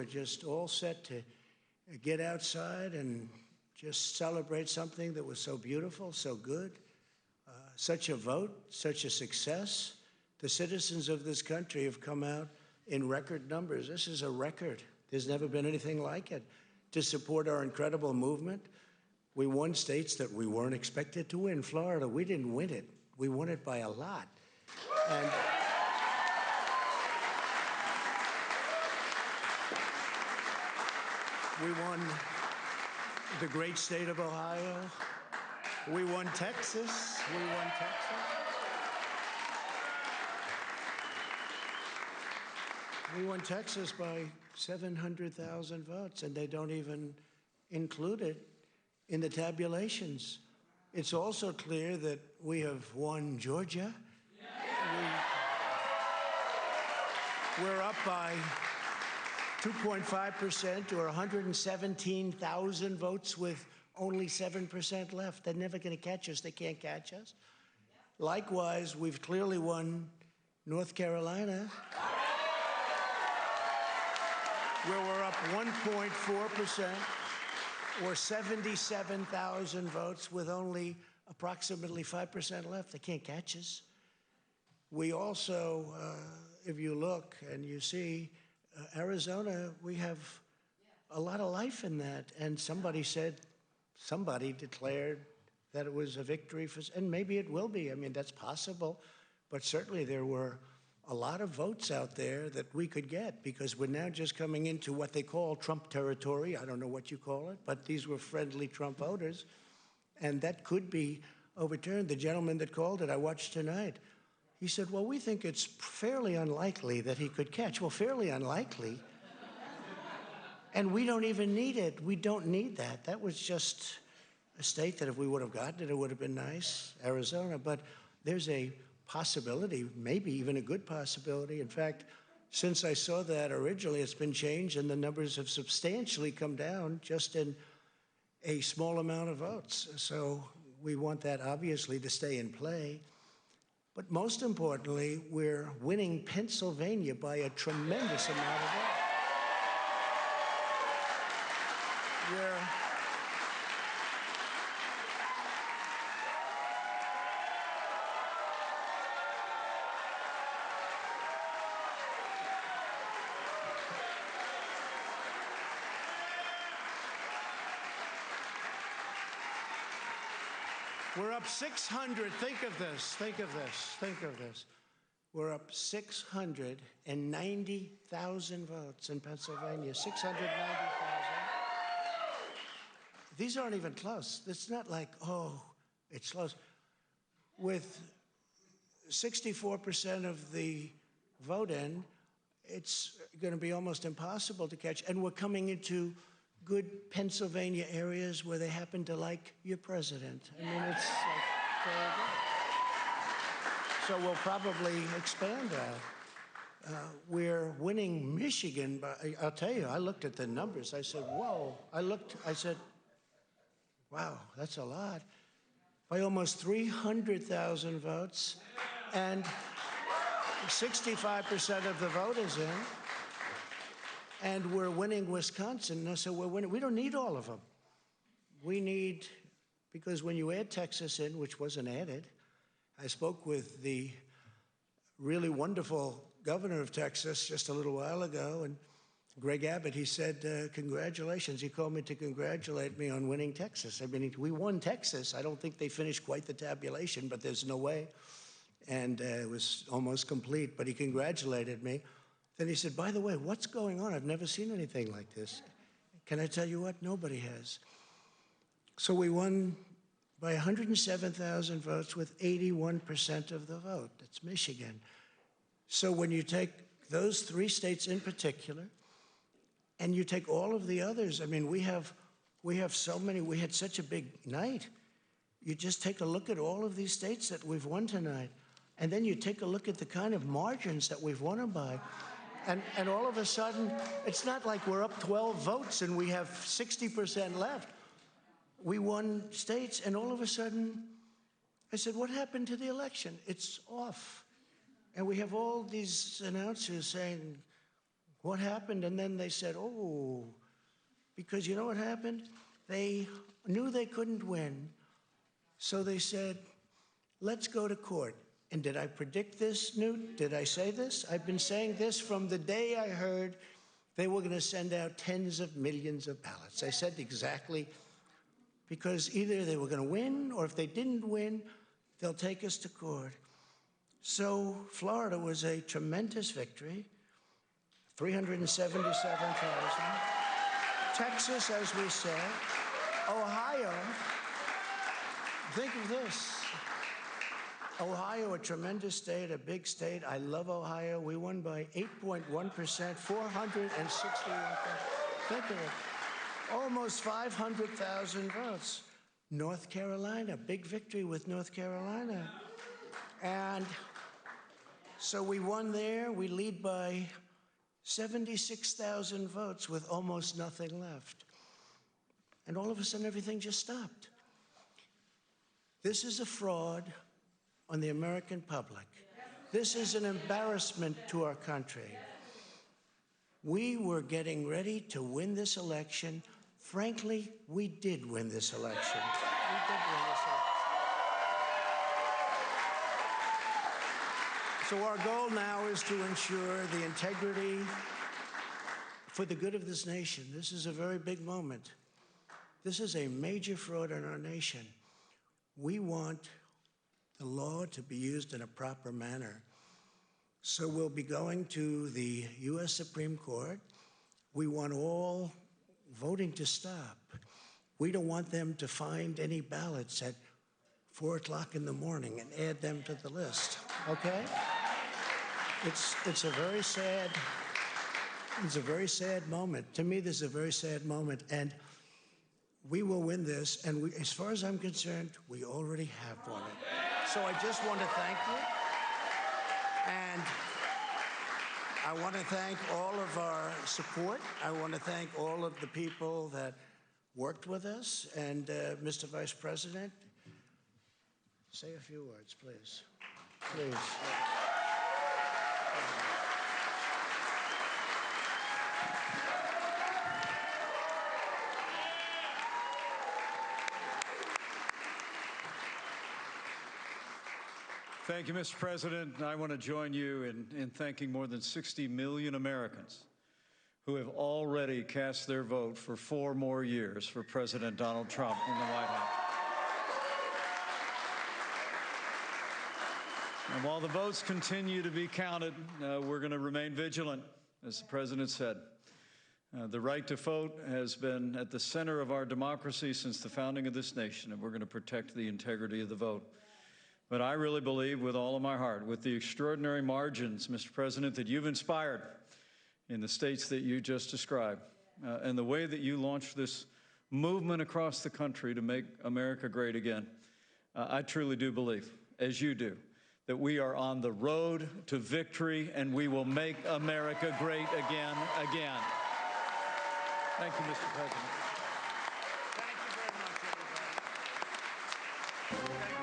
we're just all set to get outside and just celebrate something that was so beautiful, so good, such a vote, such a success. The citizens of this country have come out in record numbers. This is a record. There's never been anything like it to support our incredible movement. We won states that we weren't expected to win. Florida, we didn't win it. We won it by a lot. And we won the great state of Ohio. We won Texas. We won Texas. We won Texas by 700,000 votes, and they don't even include it in the tabulations. It's also clear that we have won Georgia. We're up by 2.5% or 117,000 votes with only 7% left. They're never going to catch us. They can't catch us. Likewise, we've clearly won North Carolina, where we're up 1.4% or 77,000 votes with only approximately 5% left. They can't catch us. We also, if you look and you see, Arizona, we have a lot of life in that. And somebody declared that it was a victory for, and maybe it will be. I mean, that's possible. But certainly there were a lot of votes out there that we could get because we're now just coming into what they call Trump territory. I don't know what you call it, but these were friendly Trump voters. And that could be overturned. The gentleman that called it, I watched tonight, he said, well, we think it's fairly unlikely that he could catch. Well, fairly unlikely. And we don't even need it. We don't need that. That was just a state that if we would have gotten it, it would have been nice, Arizona. But there's a possibility, maybe even a good possibility. In fact, since I saw that originally, it's been changed and the numbers have substantially come down just in a small amount of votes. So we want that obviously to stay in play. But most importantly, we're winning Pennsylvania by a tremendous amount of votes. We're up 600, think of this. We're up 690,000 votes in Pennsylvania, 690,000. These aren't even close. It's not like, oh, it's close. With 64% of the vote in, it's going to be almost impossible to catch. And we're coming into good Pennsylvania areas where they happen to like your president. I mean, it's like very good. So we'll probably expand that. We're winning Michigan by, I'll tell you, I looked at the numbers. I said, whoa. I said, wow, that's a lot. By almost 300,000 votes, and 65% of the vote is in. And we're winning Wisconsin, so we're winning. We don't need all of them. We need, because when you add Texas in, which wasn't added, I spoke with the really wonderful governor of Texas just a little while ago, and Greg Abbott, he said, congratulations. He called me to congratulate me on winning Texas. I mean, we won Texas. I don't think they finished quite the tabulation, but there's no way. And it was almost complete, but he congratulated me. Then he said, by the way, what's going on? I've never seen anything like this. Can I tell you what? Nobody has. So we won by 107,000 votes with 81% of the vote. That's Michigan. So when you take those three states in particular, and you take all of the others, I mean, we have so many, we had such a big night. You just take a look at all of these states that we've won tonight, and then you take a look at the kind of margins that we've won them by. And all of a sudden, it's not like we're up 12 votes and we have 60% left. We won states, and all of a sudden, I said, what happened to the election? It's off. And we have all these announcers saying, What happened? And then they said, oh, because you know what happened? They knew they couldn't win, so they said, let's go to court. And did I predict this, Newt? Did I say this? I've been saying this from the day I heard they were going to send out tens of millions of ballots. I said exactly, because either they were going to win, or if they didn't win, they'll take us to court. So Florida was a tremendous victory, 377,000. Texas, as we said. Ohio, think of this. Ohio, a tremendous state, a big state. I love Ohio. We won by 8.1%, 461. Think of it. Almost 500,000 votes. North Carolina, big victory with North Carolina. And so we won there. We lead by 76,000 votes with almost nothing left. And all of a sudden, everything just stopped. This is a fraud on the American public. This is an embarrassment to our country. We were getting ready to win this election. Frankly, we did win this election. We did win this election. So our goal now is to ensure the integrity for the good of this nation. This is a very big moment. This is a major fraud in our nation. We want the law to be used in a proper manner. So we'll be going to the U.S. Supreme Court. We want all voting to stop. We don't want them to find any ballots at 4 o'clock in the morning and add them to the list, okay? It's a very sad moment. To me, this is a very sad moment, and we will win this, and as far as I'm concerned, we already have won it. So I just want to thank you, and I want to thank all of our support. I want to thank all of the people that worked with us, and Mr. Vice President, say a few words, please. Please. Thank you, Mr. President. I want to join you in thanking more than 60 million Americans who have already cast their vote for 4 more years for President Donald Trump in the White House. And while the votes continue to be counted, we're going to remain vigilant, as the President said. The right to vote has been at the center of our democracy since the founding of this nation, and we're going to protect the integrity of the vote. But I really believe with all of my heart, with the extraordinary margins, Mr. President, that you've inspired in the states that you just described, and the way that you launched this movement across the country to make America great again, I truly do believe, as you do, that we are on the road to victory, and we will make America great again. Thank you, Mr. President. Thank you very much, everybody. Thank you.